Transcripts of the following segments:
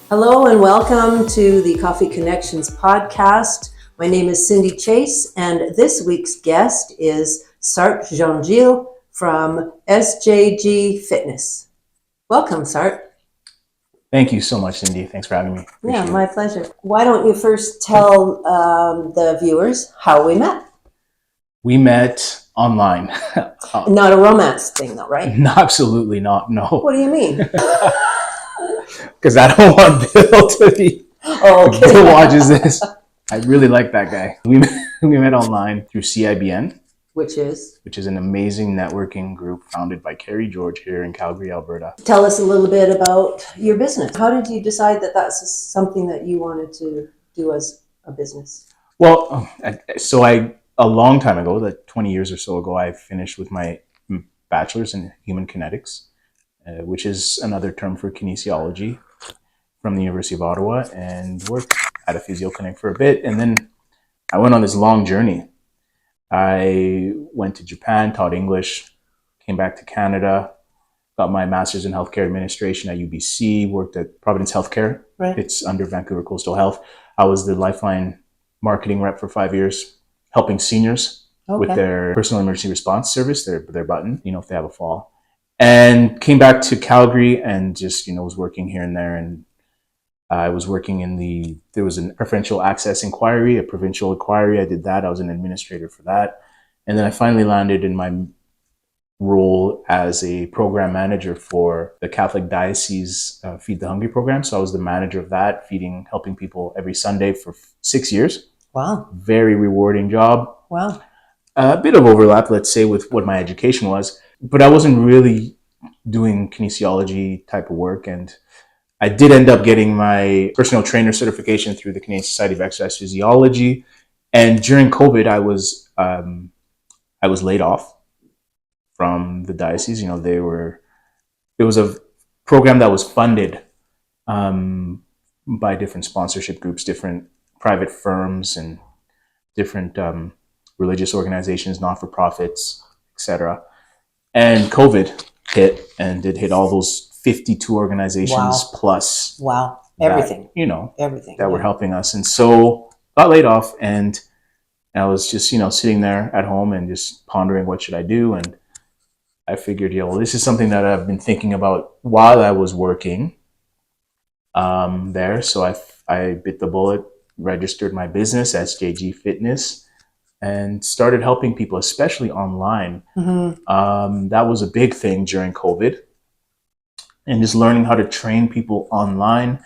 Hello and welcome to the Coffee Connections podcast. My name is Cindy Chase, and this week's guest is Sartre Jean-Gilles from SJG Fitness. Welcome, Sartre. Thank you so much, Cindy. Thanks for having me. Yeah, my pleasure. Why don't you first tell the viewers how we met? We met online. Not a romance thing, though, right? No, absolutely not. No. What do you mean? Because I don't want Bill to be. Oh, okay. Bill watches this. I really like that guy. We met online through CIBN, which is an amazing networking group founded by Carrie George here in Calgary, Alberta. Tell us a little bit about your business. How did you decide that that's something that you wanted to do as a business? Well, a long time ago, like 20 years or so ago, I finished with my bachelor's in human kinetics, which is another term for kinesiology, from the University of Ottawa, and worked at a physio clinic for a bit. And then I went on this long journey. I went to Japan, taught English, came back to Canada, got my master's in healthcare administration at UBC, worked at Providence Healthcare. Right. It's under Vancouver Coastal Health. I was the Lifeline marketing rep for 5 years, helping seniors with their personal emergency response service, their button, if they have a fall. And came back to Calgary and just, was working here and there. And I was working there was a preferential access inquiry, a provincial inquiry. I did that. I was an administrator for that. And then I finally landed in my role as a program manager for the Catholic Diocese Feed the Hungry program. So I was the manager of that, helping people every Sunday for 6 years. Wow. Very rewarding job. Wow. A bit of overlap, let's say, with what my education was, but I wasn't really doing kinesiology type of work. And I did end up getting my personal trainer certification through the Canadian Society of Exercise Physiology. And during COVID, I was laid off from the diocese. There was a program that was funded by different sponsorship groups, different private firms, and different religious organizations, not-for-profits, etc. And COVID hit, and it hit all those 52 organizations plus. Wow. Everything. Everything that were helping us. And so got laid off, and I was just, sitting there at home and just pondering what should I do. And I figured, this is something that I've been thinking about while I was working there. So I bit the bullet, registered my business, SJG Fitness, and started helping people, especially online. Mm-hmm. That was a big thing during COVID. And just learning how to train people online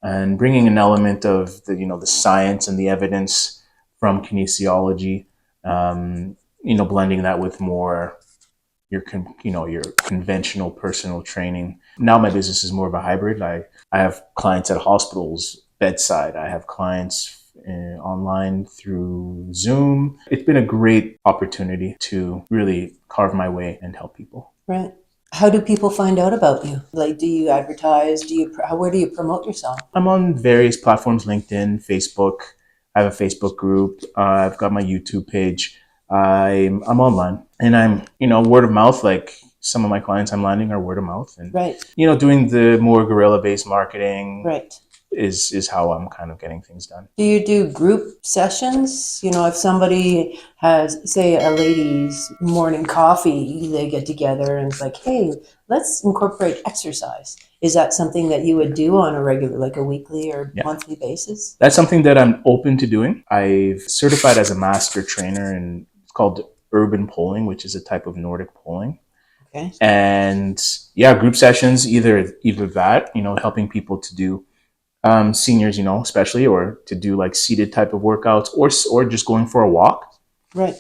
and bringing an element of the science and the evidence from kinesiology, blending that with more your conventional personal training. Now my business is more of a hybrid. I have clients at hospitals, bedside. I have clients online through Zoom. It's been a great opportunity to really carve my way and help people. Right. How do people find out about you? Like, do you advertise? Where do you promote yourself? I'm on various platforms, LinkedIn, Facebook. I have a Facebook group. I've got my YouTube page. I'm online, and I'm, word of mouth. Like some of my clients I'm landing are word of mouth, and right. Doing the more guerrilla-based marketing. Right. Is how I'm kind of getting things done. Do you do group sessions? If somebody has, say, a ladies' morning coffee, they get together and it's like, hey, let's incorporate exercise. Is that something that you would do on a regular, like a weekly or monthly basis? That's something that I'm open to doing. I've certified as a master trainer, and it's called urban polling, which is a type of Nordic polling. Okay. And group sessions, either that, helping people to do seniors, especially, or to do like seated type of workouts, or just going for a walk. Right.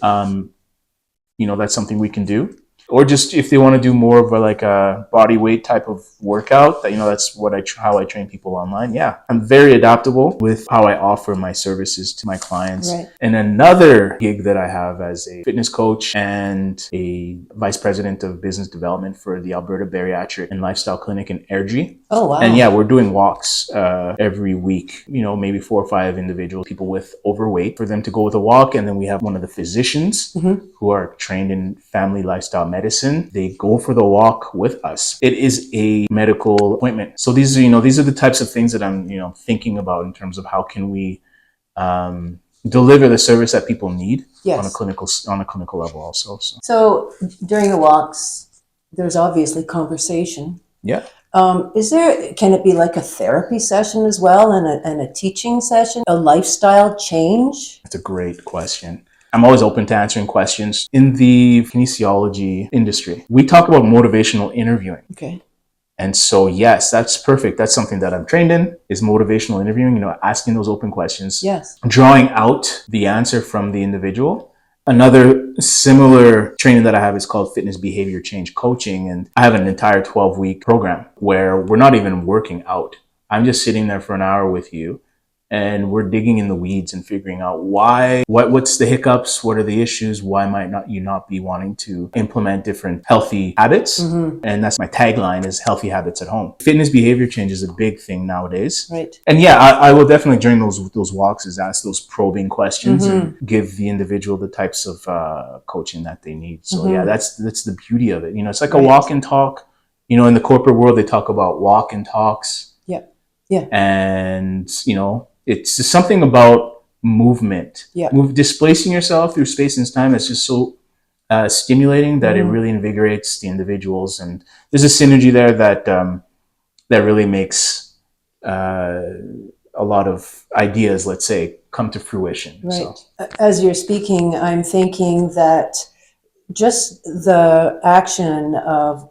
That's something we can do. Or just if they want to do more of a body weight type of workout, that's how I train people online. Yeah, I'm very adaptable with how I offer my services to my clients. Right. And another gig that I have as a fitness coach and a vice president of business development for the Alberta Bariatric and Lifestyle Clinic in 𝐅𝐢𝐭𝐳. Oh, wow. And we're doing walks every week, maybe 4 or 5 individuals, people with overweight, for them to go with a walk. And then we have one of the physicians who are trained in family lifestyle medicine medicine, they go for the walk with us. It is a medical appointment. So these are the types of things that I'm, thinking about in terms of how can we deliver the service that people need on a clinical level also. So during the walks, there's obviously conversation. Yeah. Can it be like a therapy session as well, and a teaching session, a lifestyle change? That's a great question. I'm always open to answering questions. In the kinesiology industry, we talk about motivational interviewing. Okay. And so, yes, that's perfect. That's something that I'm trained in, is motivational interviewing, asking those open questions. Yes. Drawing out the answer from the individual. Another similar training that I have is called Fitness Behavior Change Coaching. And I have an entire 12-week program where we're not even working out. I'm just sitting there for an hour with you, and we're digging in the weeds and figuring out what's the hiccups, what are the issues, why might you not be wanting to implement different healthy habits. Mm-hmm. And that's my tagline, is healthy habits at home. Fitness behavior change is a big thing nowadays. Right. And yeah, I will definitely during those walks is ask those probing questions and give the individual the types of coaching that they need. So yeah, that's the beauty of it. It's like a walk and talk. In the corporate world, they talk about walk and talks. Yeah. Yeah. And it's just something about movement. Yeah. Displacing yourself through space and time is just so stimulating that it really invigorates the individuals, and there's a synergy there that really makes a lot of ideas, let's say, come to fruition. Right. So. As you're speaking, I'm thinking that just the action of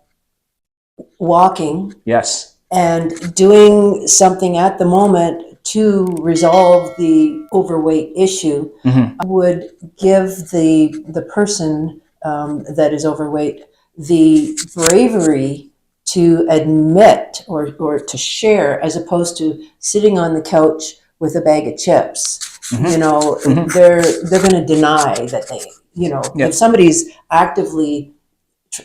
walking. Yes. And doing something at the moment to resolve the overweight issue would give the person that is overweight the bravery to admit or to share, as opposed to sitting on the couch with a bag of chips. They're going to deny that they, if somebody's actively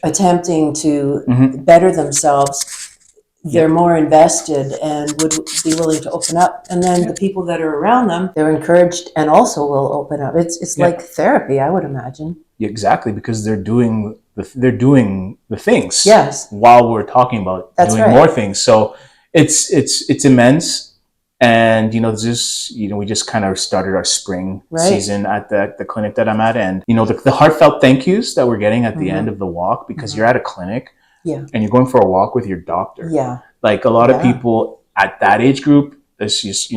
attempting to better themselves, they're more invested and would be willing to open up. And then the people that are around them, they're encouraged and also will open up. It's like therapy, I would imagine. Yeah, exactly, because they're doing the things. Yes. While we're talking about doing more things. So it's immense. And we just kind of started our spring season at the clinic that I'm at, and the heartfelt thank yous that we're getting at the end of the walk, because you're at a clinic. Yeah. And you're going for a walk with your doctor. Yeah. Like a lot of people at that age group, it's just,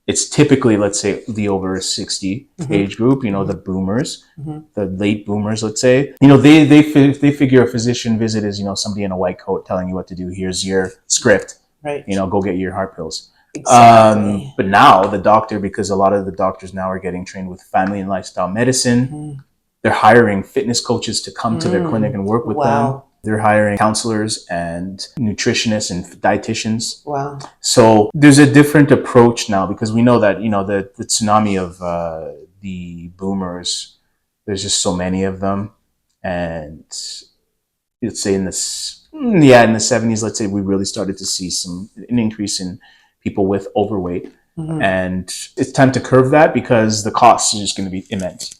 it's typically, let's say, the over 60 age group, the boomers, the late boomers, let's say, they figure a physician visit is, somebody in a white coat telling you what to do. Here's your script, right? Go get your heart pills. Exactly. But now the doctor, because a lot of the doctors now are getting trained with family and lifestyle medicine, they're hiring fitness coaches to come to their clinic and work with them. They're hiring counselors and nutritionists and dietitians. Wow. So there's a different approach now, because we know that, the tsunami of the boomers, there's just so many of them. And let's say in the 70s, let's say we really started to see an increase in people with overweight. And it's time to curve that, because the cost is just going to be immense.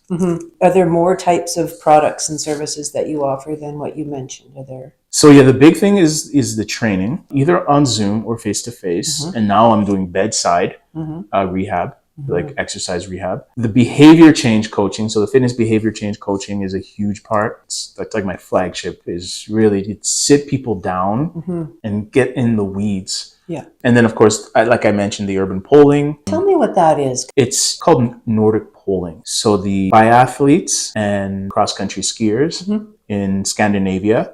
Are there more types of products and services that you offer than what you mentioned? Are there? So yeah, the big thing is the training, either on Zoom or face-to-face. And now I'm doing bedside rehab, like exercise rehab. The behavior change coaching, so the fitness behavior change coaching is a huge part. That's like my flagship, is really to sit people down and get in the weeds. Yeah. And then, of course, like I mentioned, the urban polling. Tell me what that is. It's called Nordic polling. So the biathletes and cross-country skiers in Scandinavia,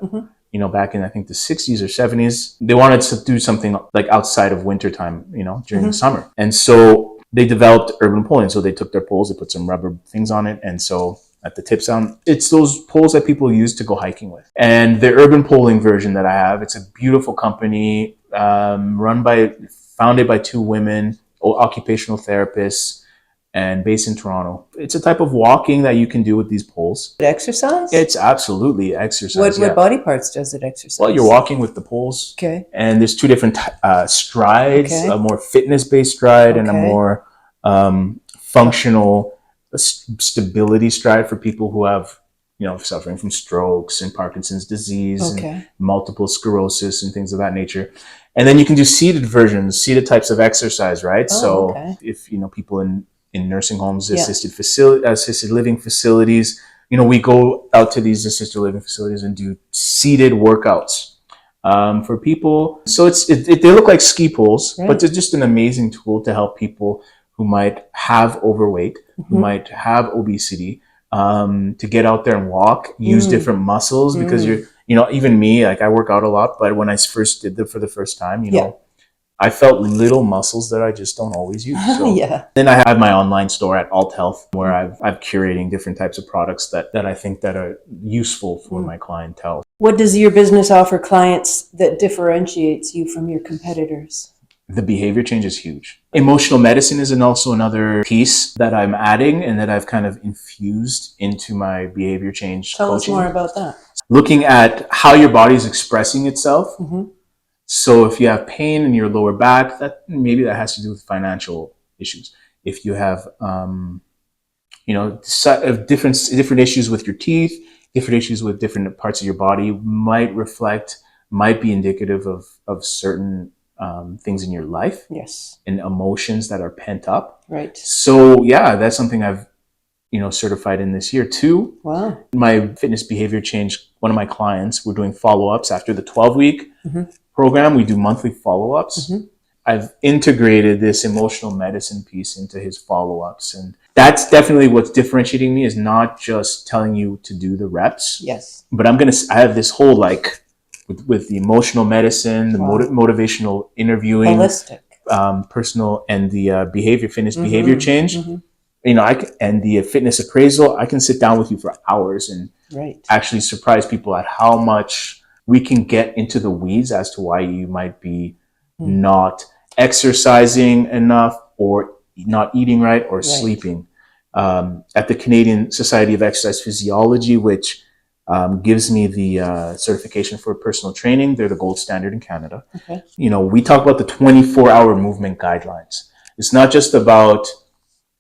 back in, I think, the 60s or 70s, they wanted to do something like outside of wintertime, during the summer. And so they developed urban polling. So they took their poles, they put some rubber things on it. And so at the tip sound, it's those poles that people use to go hiking with. And the urban polling version that I have, it's a beautiful company, founded by two women, occupational therapists, and based in Toronto. It's a type of walking that you can do with these poles. Exercise? It's absolutely exercise. What body parts does it exercise? Well, you're walking with the poles. Okay. And there's two different strides, a more fitness-based stride and a more functional stability stride for people who have, suffering from strokes and Parkinson's disease and multiple sclerosis and things of that nature. And then you can do seated versions, seated types of exercise, right? If, people in nursing homes, assisted living facilities, we go out to these assisted living facilities and do seated workouts for people. So they look like ski poles, but they're just an amazing tool to help people who might have overweight, who might have obesity, to get out there and walk, use different muscles, because even me, like I work out a lot, but when I first did them for the first time, I felt little muscles that I just don't always use. So then I have my online store at Alt Health, where I'm curating different types of products that I think that are useful for my clientele. What does your business offer clients that differentiates you from your competitors? The behavior change is huge. Emotional medicine is also another piece that I'm adding and that I've kind of infused into my behavior change coaching. Tell us more about that. Looking at how your body is expressing itself. So if you have pain in your lower back, that has to do with financial issues. If you have, different issues with your teeth, different issues with different parts of your body, might be indicative of certain things in your life. Yes. And emotions that are pent up. Right. So that's something I've certified in this year too. Wow. My fitness behavior change, one of my clients, we're doing follow-ups after the 12-week program. We do monthly follow-ups. I've integrated this emotional medicine piece into his follow-ups. And that's definitely what's differentiating me, is not just telling you to do the reps. Yes. But I have this whole with the emotional medicine, the motivational interviewing, holistic, personal, and the fitness behavior change. And the fitness appraisal, I can sit down with you for hours and actually surprise people at how much we can get into the weeds as to why you might be not exercising enough, or not eating right, or sleeping. At the Canadian Society of Exercise Physiology, which gives me the certification for personal training. They're the gold standard in Canada. Okay. We talk about the 24-hour movement guidelines. It's not just about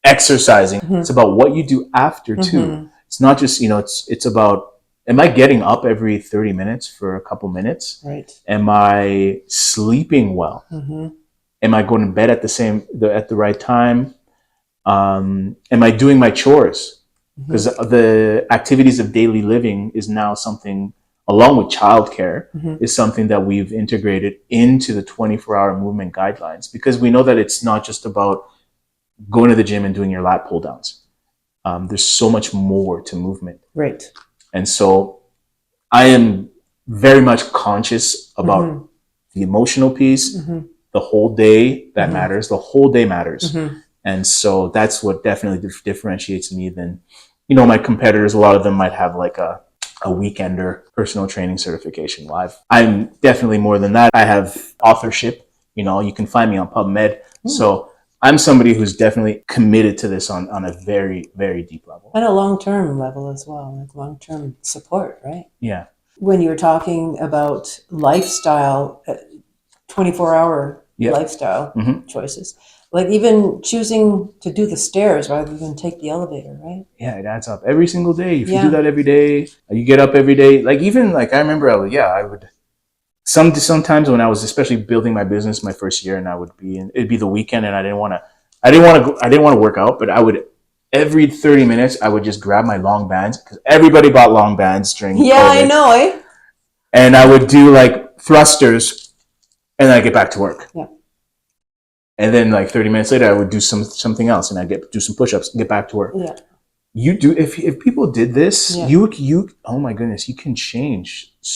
exercising. It's about what you do after too. It's not just, it's about, am I getting up every 30 minutes for a couple minutes? Right. Am I sleeping well? Am I going to bed at the right time? Am I doing my chores? Because the activities of daily living is now something, along with childcare, is something that we've integrated into the 24-hour movement guidelines, because we know that it's not just about going to the gym and doing your lat pull downs. There's so much more to movement. Right. And so I am very much conscious about the emotional piece, the whole day that matters. The whole day matters. And so that's what definitely differentiates me than, my competitors. A lot of them might have like a weekender personal training certification. I'm definitely more than that. I have authorship. You can find me on PubMed. So I'm somebody who's definitely committed to this on a very, very deep level. And a long-term level as well, like long-term support, right? Yeah. When you were talking about lifestyle, 24-hour lifestyle choices, like even choosing to do the stairs rather than take the elevator, right? Yeah, it adds up every single day. If you do that every day, you get up every day. I remember I would sometimes when I was especially building my business my first year, and it'd be the weekend, and I didn't want to work out, but I would, every 30 minutes I would just grab my long bands, because everybody bought long bands during COVID. I know, eh? And I would do thrusters, and then I get back to work. Yeah. And then 30 minutes later I would do something else, and I'd do some push-ups and get back to work. Yeah. If people did this, you oh my goodness, you can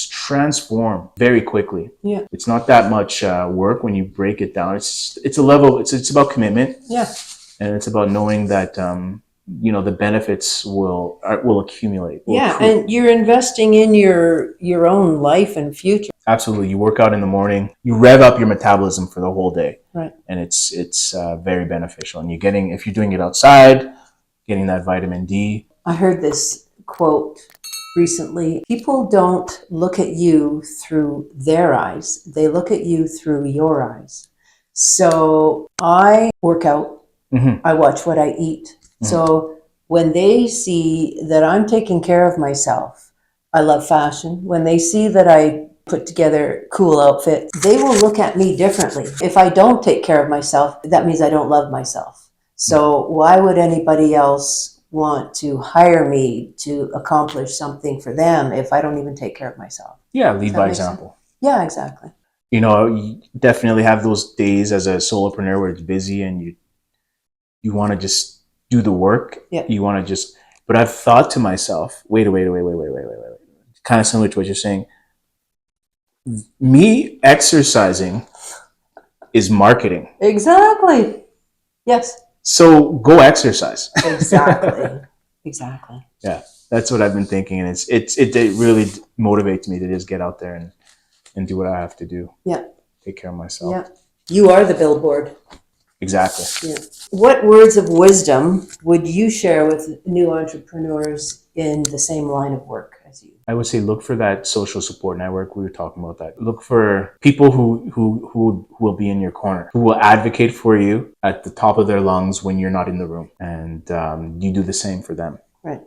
transform very quickly. Yeah. It's not that much work when you break it down. It's a level, it's about commitment. Yeah. And it's about knowing that the benefits will accumulate. And you're investing in your own life and future. Absolutely. You work out in the morning, you rev up your metabolism for the whole day. Right. And it's very beneficial. And if you're doing it outside, getting that vitamin D. I heard this quote recently. People don't look at you through their eyes. They look at you through your eyes. So I work out. I watch what I eat. So when they see that I'm taking care of myself, I love fashion. When they see that I put together cool outfits, they will look at me differently. If I don't take care of myself, that means I don't love myself. So why would anybody else want to hire me to accomplish something for them if I don't even take care of myself? Yeah, lead by example. Yeah, exactly. You know, you definitely have those days as a solopreneur where it's busy and you want to just do the work. Yeah. You want to just, but I've thought to myself, wait. Kind of similar to what you're saying. Me exercising is marketing. Exactly. Yes. So go exercise. Exactly. Exactly. Yeah, that's what I've been thinking, and it really motivates me to just get out there and do what I have to do. Yeah. Take care of myself. Yeah. You are the billboard. Exactly. Yeah. What words of wisdom would you share with new entrepreneurs in the same line of work as you? I would say look for that social support network. We were talking about that. Look for people who will be in your corner, who will advocate for you at the top of their lungs when you're not in the room, and you do the same for them. Right.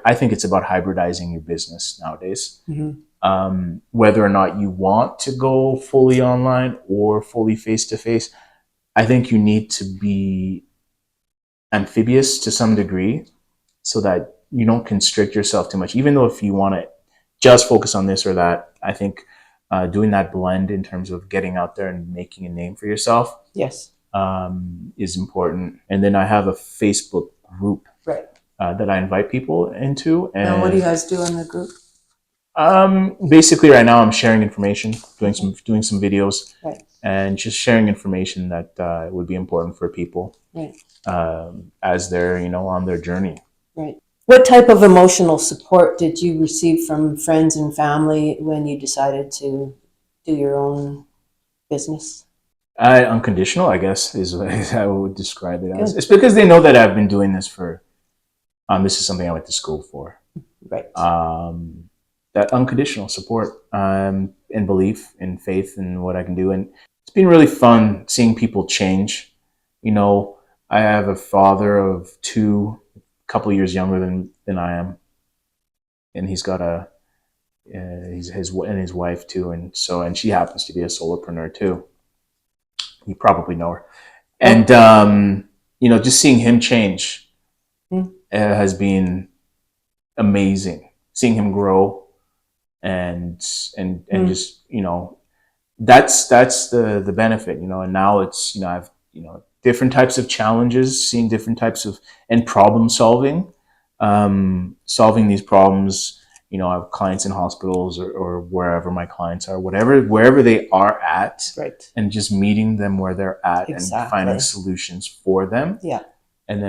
I think it's about hybridizing your business nowadays. Mm-hmm. Whether or not you want to go fully online or fully face-to-face, I think you need to be amphibious to some degree so that you don't constrict yourself too much. Even though if you want to just focus on this or that, I think doing that blend in terms of getting out there and making a name for yourself, yes, is important. And then I have a Facebook group, right, that I invite people into. And what do you guys do in the group? Basically right now I'm sharing information, doing some videos, right, and just sharing information that would be important for people, right, as they're, on their journey. Right. What type of emotional support did you receive from friends and family when you decided to do your own business? Unconditional, I guess, is how I would describe it as. It's because they know that I've been doing this for, this is something I went to school for. Right. That unconditional support, and belief and faith in what I can do. And it's been really fun seeing people change. I have a father of two, a couple of years younger than I am. And he's got his wife too. And she happens to be a solopreneur too. You probably know her. And, just seeing him change has been amazing. Seeing him grow and just, that's the benefit, and now it's, I've, different types of challenges, seeing different types of, and problem solving, solving these problems. I have clients in hospitals or wherever my clients are, wherever they are at, right, and just meeting them where they're at. Exactly. And finding solutions for them. Yeah. And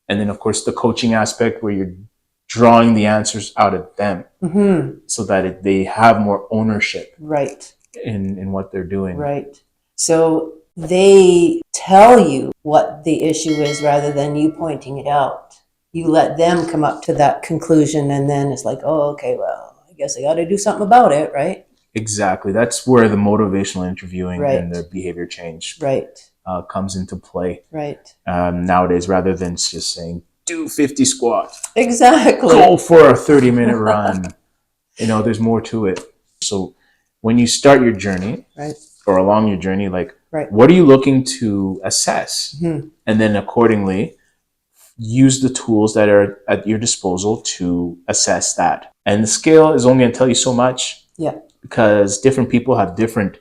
then of course the coaching aspect where you're drawing the answers out of them, so that they have more ownership, right, in what they're doing. Right. So they tell you what the issue is rather than you pointing it out. You let them come up to that conclusion, and then it's like, oh, okay, well, I guess I got to do something about it, right? Exactly. That's where the motivational interviewing, right, and the behavior change, right, comes into play. Right. Nowadays, rather than just saying, do 50 squats. Exactly. Go for a 30-minute run. There's more to it. So when you start your journey, right, or along your journey, like, right, what are you looking to assess? And then accordingly, use the tools that are at your disposal to assess that. And the scale is only going to tell you so much. Yeah. Because different people have different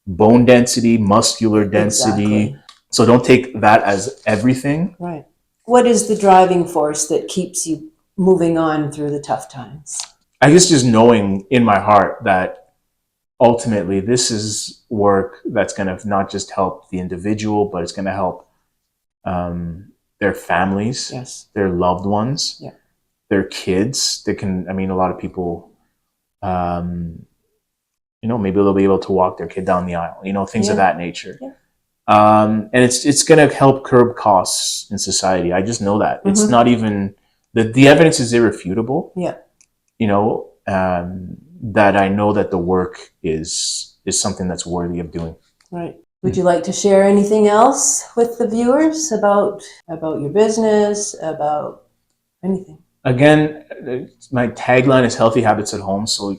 bone density, muscular density. Exactly. So don't take that as everything. Right. What is the driving force that keeps you moving on through the tough times? I guess just knowing in my heart that ultimately this is work that's going to not just help the individual, but it's going to help their families, yes, their loved ones, yeah, their kids. They can, a lot of people, maybe they'll be able to walk their kid down the aisle, things of that nature. Yeah. And it's going to help curb costs in society. I just know that. It's not even, the evidence is irrefutable. Yeah. That I know that the work is something that's worthy of doing. Right. Would you like to share anything else with the viewers about your business, about anything? Again, my tagline is healthy habits at home. So,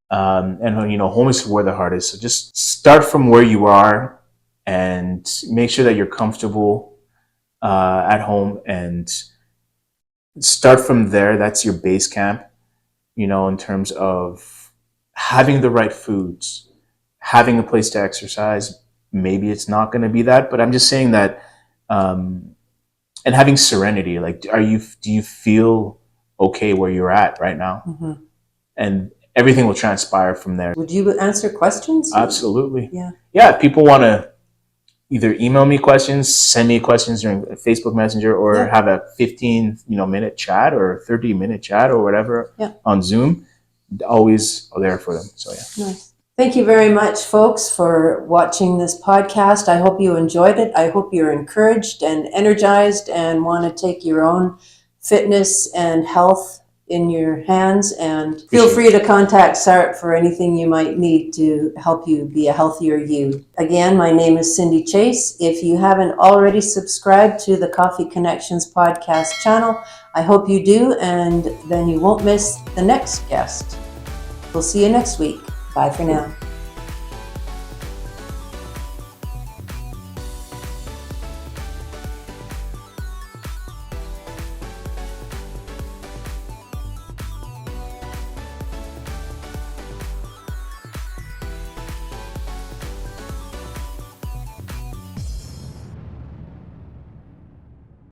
and you know, home is where the heart is. So just start from where you are and make sure that you're comfortable at home, and start from there. That's your base camp, you know, in terms of having the right foods, having a place to exercise. Maybe it's not going to be that, but I'm just saying that, and having serenity. Like, do you feel okay where you're at right now? Mm-hmm. And everything will transpire from there. Would you answer questions? Absolutely. Yeah. Yeah. If people want to either email me questions, send me questions during Facebook Messenger, or have a 15-minute chat or 30-minute chat or whatever on Zoom, always there for them. So yeah. Nice. Thank you very much, folks, for watching this podcast. I hope you enjoyed it. I hope you're encouraged and energized and want to take your own fitness and health in your hands. And feel free to contact Sartre for anything you might need to help you be a healthier you. Again, my name is Cindy Chase. If you haven't already subscribed to the Coffee Connections podcast channel, I hope you do, and then you won't miss the next guest. We'll see you next week. Bye for now.